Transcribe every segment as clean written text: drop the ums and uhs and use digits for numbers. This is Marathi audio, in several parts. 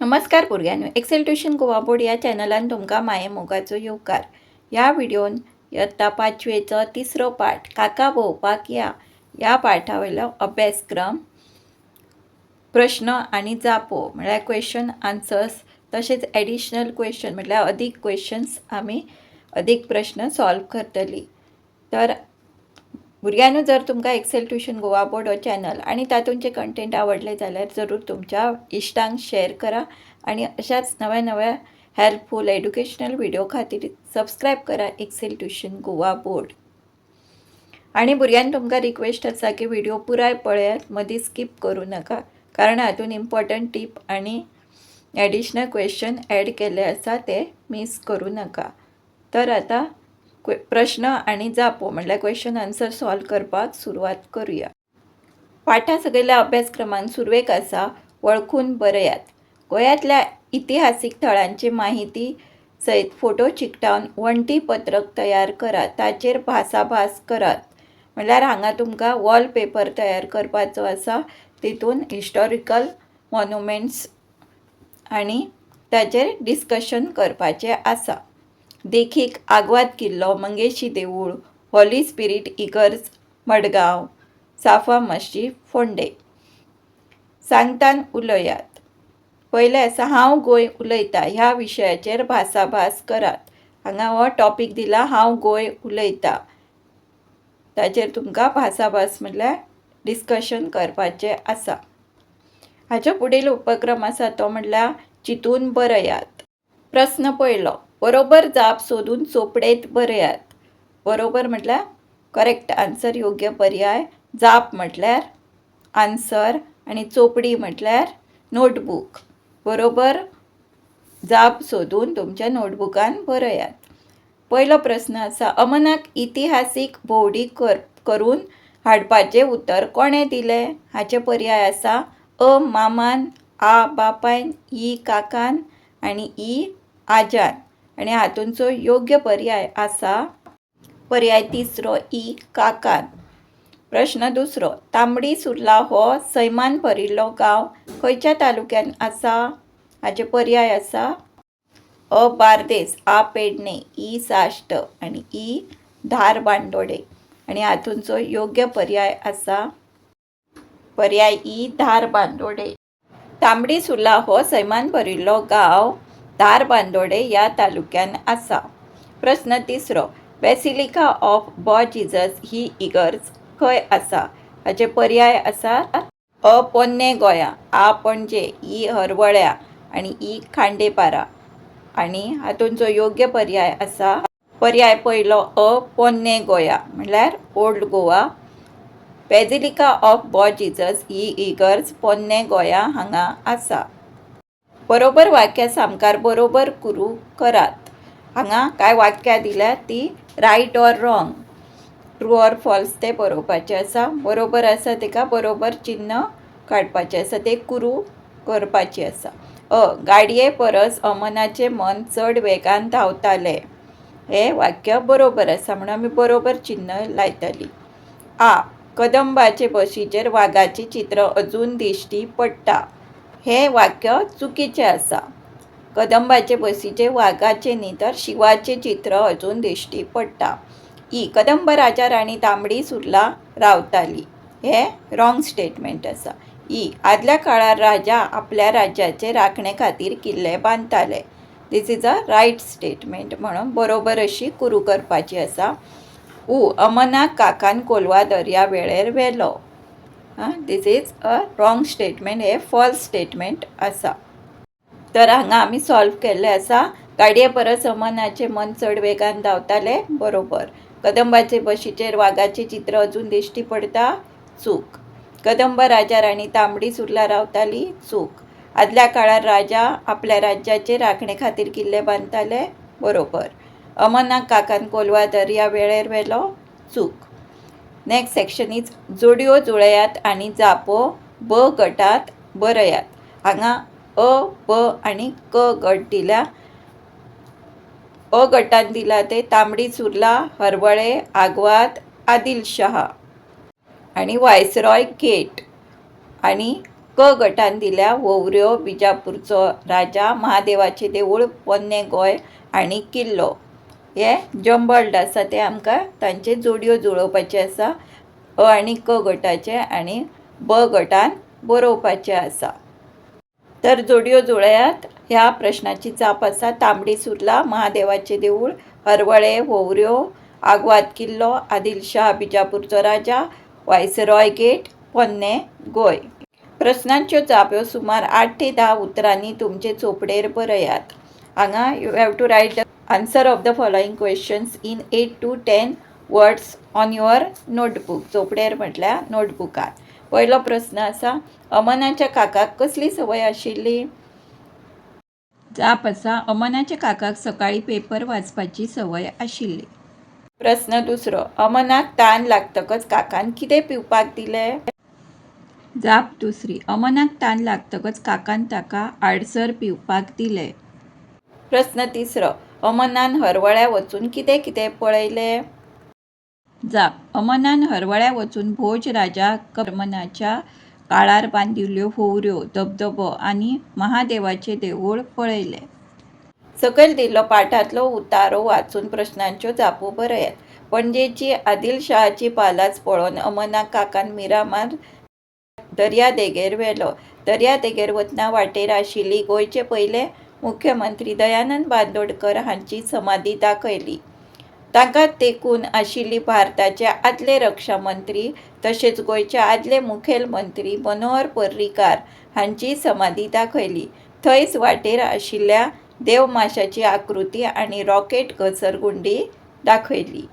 नमस्कार भुरग्यांनो, एक्सेल ट्युशन गोवा बोर्ड या चॅनलान तुमकां माये मोगाचो येवकार. ह्या व्हिडिओन इयत्ता 5वेचो तिसरो पाठ काका भोंवपाक या पाठा वयलो अभ्यासक्रम प्रश्न आनी जापो म्हळ्यार क्वेश्चन आन्सर्स तशेंच एडिशनल क्वेश्चन म्हळ्यार अदीक क्वेश्चन्स आमी अदीक प्रश्न सॉल्व करतली. तर भुरग्यांनो, जर तुमकां एक्सेल ट्युशन गोवा बोर्ड हो चॅनल आणि तातूंचे कंटेंट आवडले जाल्यार जरूर तुमच्या इश्टांक शेअर करा आणि अशाच नव्या नव्या हेल्पफुल एड्युकेशनल व्हिडिओ खातीर सबस्क्राईब करा एक्सेल ट्युशन गोवा बोर्ड. आणि भुरग्यांनी तुमकां रिक्वेस्ट आसा की व्हिडिओ पुराय पळयात, मदीं स्किप करूं नाका, कारण हातून इम्पॉर्टंट टीप आणि एडिशनल क्वेश्चन ॲड केले आसा ते मिस करूं नाका. तर आता प्रश्न आणि जापो म्हटल्यार क्वेश्चन आन्सर सॉल्व करपाक सुरवात करूया. पाठा सगळ्या अभ्यासक्रमांक सुरवेक आसा वळखून बरयात. गोंयांतल्या इतिहासीक थळांची माहिती सयत फोटो चिकटावन वण्टी पत्रक तयार करात. ताचेर भासाभास करात. म्हळ्यार हांगा तुमकां वॉलपेपर तयार करपाचो आसा. तितून हिस्टॉरिकल मॉन्युमेंट्स आणि ताचेर डिस्कशन करपाचें आसा. देखीक आग्वाद किल्लो, मंगेशी देवूळ, हॉली स्पिरीट इगर्ज मडगांव, साफा मस्जिद फोंडे. सांगतान उलयात. पयले आसा हांव गोंय उलयतां ह्या विशयाचेर भासाभास करात. हांगा हो टॉपीक दिला हांव गोंय उलयतां. ताचेर तुमकां भासाभास म्हटल्यार डिस्कशन करपाचें आसा. हाचो फुडेल उपक्रम आसा तो म्हटल्यार चिंतून बरयात. प्रश्न पयलो, बरोबर जाप सोदून चोपडेत बरयात. बरोबर म्हटल्यार करेक्ट आन्सर, योग्य पर्याय. जाप म्हटल्यार आन्सर आणि चोपडी म्हटल्यार नोटबुक. बरोबर जाप सोदून तुमच्या नोटबुकान बरयात. पयलो प्रश्न आसा, अमनाक इतिहासीक भोंवडी करून हाडपाचें उतर कोणें दिलें? हाचे पर्याय आसा अ मामान, आ बापायन, ई काकान आणि ई आज्यान. आणि हातूंचो योग्य पर्याय आसा पर्याय तिसरो ई काकान. प्रश्न दुसरो, तांबडी सुर्ला हो सैमान भरिल्लो गांव खंयच्या तालुक्यान आसा? हाचे पर्याय आसा अ बार्देस, आ पेडणे, ई साश्ट आणि ई धारबांदोडे. आणि हातूंचो योग्य पर्याय आसा पर्याय ई धारबांदोडे. तांबडी सुर्ला हो सैमान भरिल्लो गांव धारबांदोडे या तालुक्यान आसा. प्रश्न तिसरो, बेसिलिका ऑफ बॉ जिजस ही इगर्ज खंय आसा? हाचे पर्याय आसा अ पोन्ने गोंया, आ पणजे, ई हरवळ्या आणि ई खांडेपारा. आणि हातूंचो योग्य पर्याय आसा पर्याय पयलो अ पोन्ने गोंया म्हळ्यार ओल्ड गोवा. बेसिलिका ऑफ बॉ जिजस ही इगर्ज पोन्ने गोंया हांगा आसा. बरोबर वाक्य सामकार बरोबर कुरू करात. हांगा काय वाक्यां दिल्यात ती right or wrong, true or false ते बरोवपाचें आसा. बरोबर आसा तेका बरोबर चिन्ह काडपाचें आसा, ते कुरू करपाचें आसा. अ गाडये परस अमनाचें मन चड वेगान धांवतालें. हें वाक्य बरोबर आसा म्हणून आमी बरोबर चिन्ह लायतली. आ कदंबाचे बशीचेर वागाचें चित्र अजून दिश्टी पडटा. हें वाक्य चुकीचें आसा. कदंबाचे बसीचेर वागाचें न्ही तर शिवाचें चित्र अजून दिश्टी पडटा. ई कदंब राजा राणी तांबडी सुर्ला रावताली. हें रॉंग स्टेटमेंट आसा. ई आदल्या काळार राजा आपल्या राज्याचे राखणे खातीर किल्ले बांदताले. This is a right statement म्हणून बरोबर अशी कुरू करपाची आसा. उ अमनाक काकान कोलवा दर्या वेळेर व्हेलो. This is a wrong statement, हे फॉल्स स्टेटमेंट आसा. तर हांगा आमी सॉल्व केल्ले आसा. गाडये परस अमनाचें मन चड वेगान धांवतालें बरोबर. कदंबाचे बशीचेर वागाचें चित्र अजून दिश्टी पडटा चूक. कदंब राजा राणी तांबडी सुर्ला रावताली चूक. आदल्या काळार राजा आपल्या राज्याचे राखणे खातीर किल्ले बांदताले बरोबर. अमनाक काकान कोलवा दर्या वेळेर व्हेलो चूक. नेक्स्ट सेक्शन इज जोड्यो जुळयात आणि जापो ब गटात बरयात. हांगा अ ब आणि क गट दिल्या. अ गटान दिला ते तांबडी सुर्ला, हरवळे, आग्वाद, आदिलशहा आणि वायसरॉय गेट. आणि क गटान दिल्या वोवऱ्यो, बिजापूरचो राजा, महादेवाचें देवूळ, पोन्ने गोंय आनी किल्लो. हे जंबल्ड आसा ते आमकां तांचे जोडयो जुळोवपाचे आसा. अ आनी क गटाचे आनी ब गटान बरोवपाचे आसा. तर जोडयो जुळयात. ह्या प्रश्नाची जाप आसा तांबडी सुर्ला, महादेवाचें देवूळ, हरवळे, वोवऱ्यो, आग्वाद किल्लो, आदिलशाह बिजापूरचो राजा, व्हायसरॉय गेट, पोन्ने गोंय. प्रश्नांच्यो जाप्यो सुमार 8 ते 10 उतरांनी तुमचे चोपडेर बरयात. हांगा you have to write the answer of the following questions in 8 to 10 words on your notebook. चोपडेर म्हटल्यार नोटबुकान. पयलो प्रश्न आसा, अमनाच्या काकाक कसली संवय आशिल्ली? जाप आसा, अमनाच्या काकाक सकाळी पेपर वाचपाची संवय आशिल्ली. प्रश्न दुसरो, अमनाक तान लागतकच काकान कितें पिवपाक दिलें? जाप दुसरी, अमनाक तान लागतकच काकान ताका आडसर पिवपाक दिलें. प्रश्न तिसरो, अमनान हरवळ्या वचून कितें कितें पळयलें? जाप, अमनान हरवळ्या वचून भोज राजा कर्मनाच्या काळार बांदिल्ल्यो वोवऱ्यो, धबधबो आनी महादेवाचें देवूळ पळयलें. सकयल दिल्लो पाठांतलो उतारो वाचून प्रश्नांच्यो जापो बरयात. पणजेची आदिलशाहाची पालास पळोवन अमनाक काकान मिरामार दर्यादेगेर व्हेलो. दर्यादेगेर वतना वाटेर आशिल्ली गोंयचे पयले मुख्यमंत्री दयानंद बांदोडकर हांची समाधी दाखयली. तांकां तेंकून आशिल्ली भारताचे आदले रक्षा मंत्री तशेंच गोंयचे आदले मुखेलमंत्री मनोहर पर्रीकार हांची समाधी दाखयली. थंयच वाटेर आशिल्ल्या देवमाशाची आकृती आनी रॉकेट घसरगुंडी दाखयली.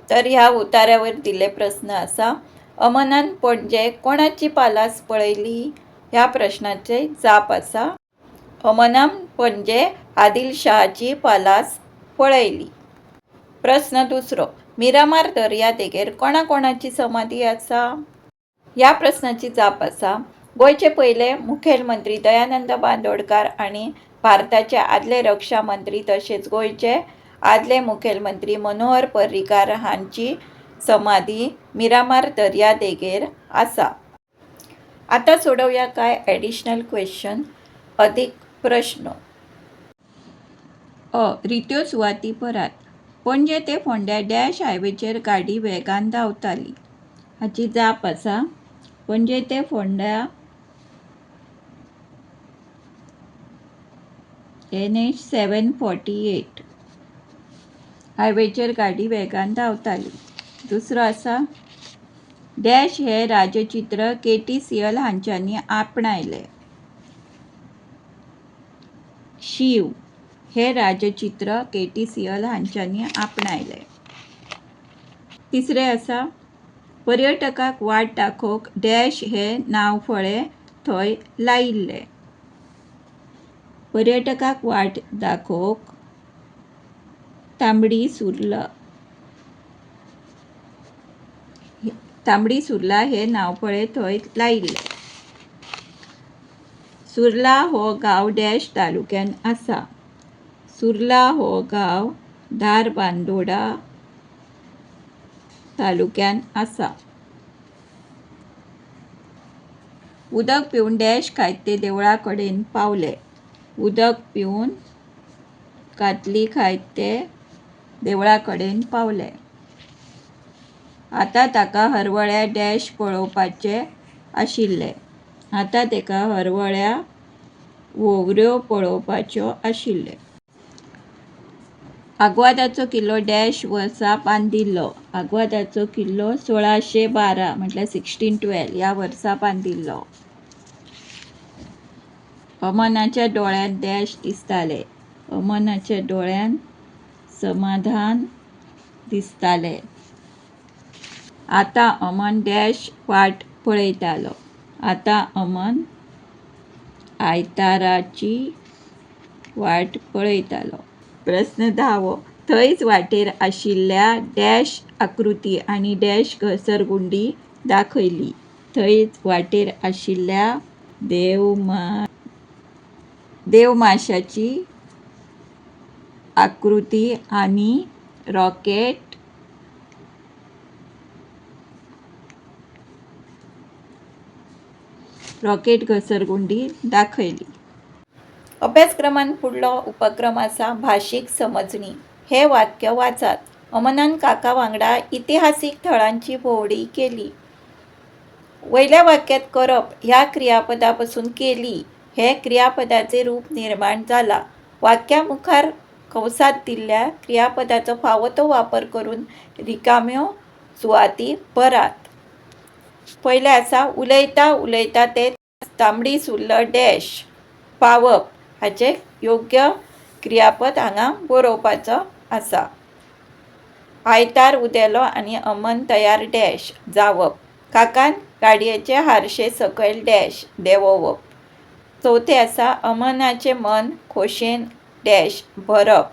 तर ह्या उतार्यावर दिल्ले प्रश्न आसा, अमनान पणजे कोणाची पालास पळयली? ह्या प्रश्नाचे जाप आसा, अमनान पणजे आदिलशाहाची पालास पळयली. प्रश्न दुसरो, मिरामार दर्यादेगेर कोणाची समाधी आसा? ह्या प्रश्नाची जाप आसा, गोंयचे पयले मुखेलमंत्री दयानंद बांदोडकार आनी भारताचे आदले रक्षा मंत्री तशेंच गोंयचे आदले मुखेलमंत्री मनोहर पर्रीकार हांची समाधी मिरामार दर्यादेगेर आसा. आता सोडवया कांय एडिशनल क्वेश्चन. अधिक प्रश्न. अ. रित्यो सुवाती बरात. पणजे ते फोंड्या डॅश हायवेचेर गाडी वेगान धांवताली. हाची जाप आसा, पणजे ते फोंड्या NH 748 हायवेचेर गाडी वेगान धांवताली. दुसरो आसा, डॅश हे राजचित्र KT सियल हांच्यांनी आपणायलें. शिव हे राजचित्र KT सियल हांच्यांनी आपणायलें. तिसरें आसा, पर्यटकाक वाट दाखोवंक डॅश हे नांवफळे थंय लायिल्लें. पर्यटकाक वाट दाखोवंक तांबडी सुर्ला हे नांवफळे थंय लायिल्लें. सुर्ला हो गांव डॅश तालुक्यांत आसा. सुर्ला हो गांव धारबांदोडा तालुक्यांत आसा. उदक पिवन डॅश खायत देवळा कडेन पावले. उदक पिवन कातली खायत देवळा कडेन पावले. आतां ताका हरवळ्या डॅश पळोवपाचें आशिल्लें. आतां ताका हरवळ्या वोवऱ्यो पळोवपाच्यो आशिल्ल्यो. आग्वादाचो किल्लो डॅश वर्सा बांदिल्लो. आग्वादाचो किल्लो 1612 म्हटल्यार 1612 ह्या वर्सा बांदिल्लो. अमनाच्या दोळ्यांत डॅश दिसतालें. अमनाच्या दोळ्यांत समाधान दिसतालें. आतां अमन डॅश वाट पळयतालो. आतां अमन आयताराची वाट पळयतालो. प्रश्न 10. थंयच वाटेर आशिल्ल्या डॅश आकृती आनी डॅश घसरगुंडी दाखयली. थंयच वाटेर आशिल्ल्या देवमाशाची आकृती आनी रॉकेट रॉकेट घसरगुंडी दाखयली. अभ्यासक्रमान फुडलो उपक्रम आसा भाशीक समजणी. हे वाक्य वाचात. अमनान काका वांगडा इतिहासीक थळांची भोंवडी केली. वयल्या वाक्यात करप ह्या क्रियापदा पासून केली हे क्रियापदाचे रूप निर्माण जाला. वाक्या मुखार कंसात दिल्ल्या क्रियापदाचो फावो तो वापर करून रिकाम्यो सुवाती भरात. पयले आसा उलयता उलयता ते तांबडी सुर्ल डॅश पावप हाचे योग्य क्रियापद हांगा बरोवपाचो आसा. आयतार उदेलो आनी अमन तयार डॅश जावप. काकान गाडयेचे हारशे सकयल डॅश देंवोवप. चवथे आसा अमनाचे मन खोशेन डॅश भरप.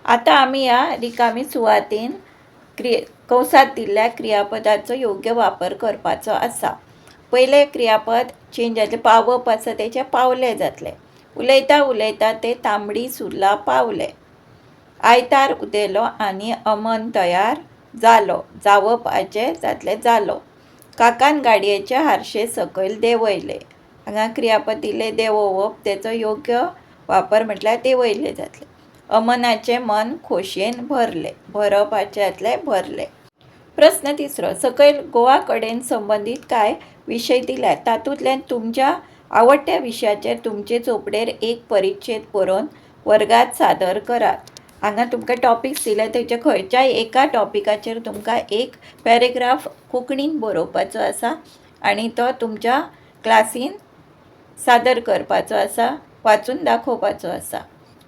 आतां आमी ह्या रिकामी सुवातीन कंसात दिल्ल्या क्रियापदाचो योग्य वापर करपाचो आसा. पयले क्रियापद चेंज जातले. पावप आसा तेचे पावले जातले. उलयता उलयता ते तांबडी सुर्ला पावले. आयतार उदेलो आनी अमन तयार जालो जावप हाचे जातले जालो. काकान गाडयेचे हारशे सकयल देंवयले. हांगा क्रियापद दिले देंवोवप तेचो योग्य वापर म्हटल्यार देंवयले जातले. अमनाचे मन खोशयेन भरले. भरप हाचे जातले भरले. प्रश्न तिसरो. सकयल गोवा कडेन संबंदीत कांय विशय दिल्यात. तातूंतल्यान तुमच्या आवडट्या विशयाचेर तुमचे चोपडेर एक परिच्छेद बरोवन वर्गात सादर करात. हांगा तुमकां टॉपिक्स दिले तेचे खंयच्याय एका टॉपिकाचेर तुमकां एक पॅरेग्राफ कोंकणीन बरोवपाचो आसा आनी तो तुमच्या क्लासीन सादर करपाचो आसा, वाचून दाखोवपाचो आसा.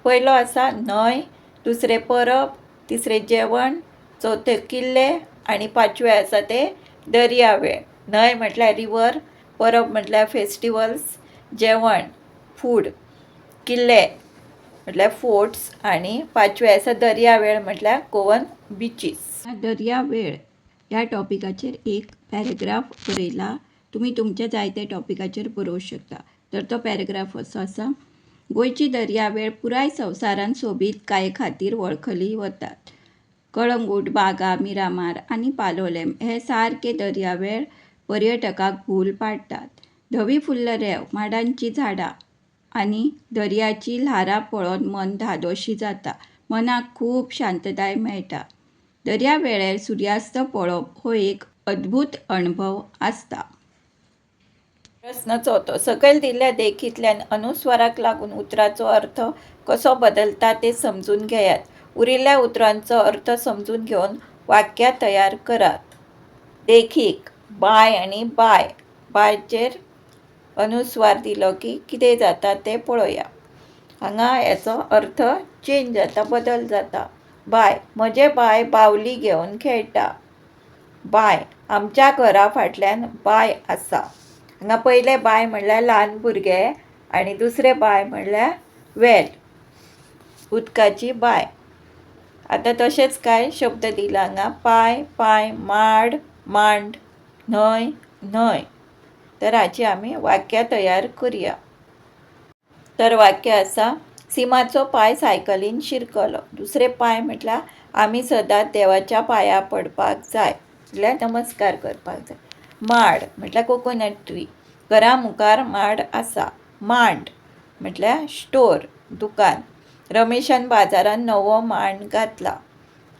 पयलो आसा न्हंय, दुसरे परब, तिसरे जेवण, चवथे किल्ले आनी पांचवे आसा ते दर्यावेळ. न्हंय म्हटल्यार रिवर, परब म्हटल्यार फेस्टिवल्स, जेवण फूड, किल्ले म्हटल्यार फोर्ट्स आनी पांचवे आसा दर्यावेळ म्हटल्यार गोवन बिचीस. दर्यावेळ ह्या टॉपिकाचेर एक पॅरेग्राफ बरयला. तुमी तुमच्या जायत्या टॉपिकाचेर बरोवंक शकता. तर तो पॅरेग्राफ असो आसा. गोंयची दर्यावेळ पुराय संवसारान सोबीतकाये खातीर वळखली वतात. कळंगूट, बागा, मिरामार आनी पालोलेम हे सारके दर्यावेळ पर्यटकाक भूल पाडटात. धवी फुल्ल रेंव, माडांची झाडां आनी दर्याची ल्हारां पळोवन मन धादोशी जाता. मनाक खूब शांतताय मेळटा. दर्यावेळेर सुर्यास्त पळोवप हो एक अद्भुत अणभव आसता. प्रश्न चवथो. सकयल दिल्ल्या देखींतल्यान अनुस्वाराक लागून उतराचो अर्थ कसो बदलता ते समजून घेयात. उरिल्ल्या उतरांचो अर्थ समजून घेवन वाक्यां तयार करात. देखीक बाय आनी बाय. बायचेर अनुस्वार दिलो की कितें जाता ते पळोवया. हांगा हेचो अर्थ चेंज जाता, बदल जाता. बाय म्हजे बाय बावली घेवन खेळटा. बाय आमच्या घरा फाटल्यान बाय आसा. हांगा पयले बाय म्हणल्यार ल्हान भुरगे आनी दुसरे बाय म्हणल्यार वेल उदकाची बाय. आतां तशेंच कांय शब्द दिला हांगा. पाय पाय, माड मांड, न्हंय न्हंय. तर हाची आमी वाक्यां तयार करुया. तर वाक्य आसा सिमाचो पाय सायकलीन शिरकलो. दुसरे पाय म्हटल्यार आमी सदांच देवाच्या पांयां पडपाक जाय म्हटल्यार नमस्कार करपाक जाय. माड म्हटल्यार कोकोनट ट्री. घरा मुखार माड आसा. मांड म्हटल्यार स्टोर दुकान. रमेशान बाजारान नवो मांड घातला.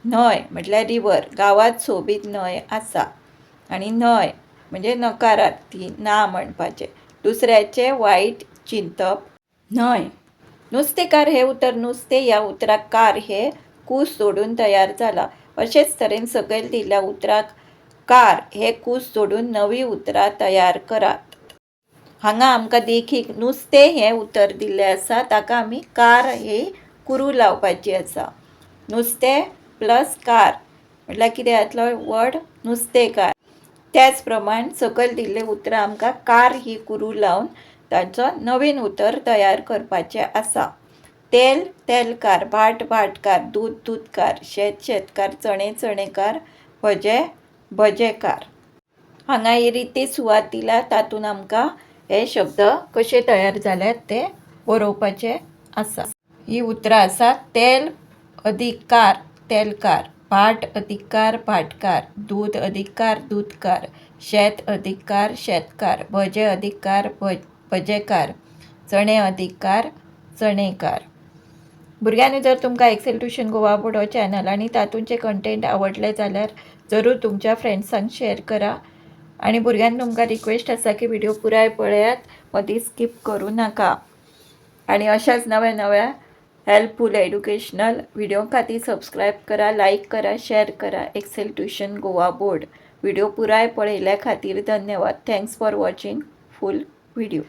न्हंय म्हटल्यार रिवर. गांवांत सोबीत न्हंय आसा. आनी न्हंय म्हणजे नकारार्थी ना म्हणपाचें. दुसऱ्याचे वायट चिंतप. न्हंय. नुस्तेकार हे उतर नुस्तें ह्या उतराक कार हे कूस जोडून तयार जाला. अशेंच तरेन सकयल दिल्ल्या उतराक कार हे कूस जोडून नवी उतरां तयार करात. हांगा आमकां देखीक नुस्तें हें उतर दिल्लें आसा. ताका आमी कार ही कुरू लावपाची आसा. नुस्तें प्लस कार म्हटल्यार कितें जातलो वर्ड नुस्तेकार. त्याच प्रमाण सकयल दिल्लें उतरां आमकां कार ही कुरू लावन ताचो नवीन उतर तयार करपाचें आसा. तेल तेलकार, भाट भाटकार, दूद दूदकार, शेत शेतकार, चणे चणेकार, भजे भजेकार. हांगा ही रिती सुवात दिला. तातूंत आमकां हे शब्द कशे तयार जाल्यात ते बरोवपाचे आसा. ही उतरां आसा. तेल अदीक कार तेलकार, भाट अदीक कार भाटकार, दूद अदीक कार दूदकार, शेत अधिक कार शेतकार, भजे अधिक कार भजेकार, चणे अधिक कार चणेकार. भुरग्यांनी जर तुमकां एक्सेल ट्युशन गोवा बोर्ड हो चॅनल आनी तातूंचे कंटेंट आवडले जाल्यार जरूर तुमच्या फ्रेंड्सांक शेअर करा. आणि भुरग्यांक तुमकां रिक्वेस्ट आसा की व्हिडिओ पुराय पळयात, मदीं स्किप करूं नाका. आणि अशाच नव्या नव्या हेल्पफुल एड्युकेशनल व्हिडिओ खातीर सबस्क्राईब करा, लाईक करा, शेअर करा. Excel tuition Goa board video पुराय पळयल्या खातीर धन्यवाद. Thanks for watching full video.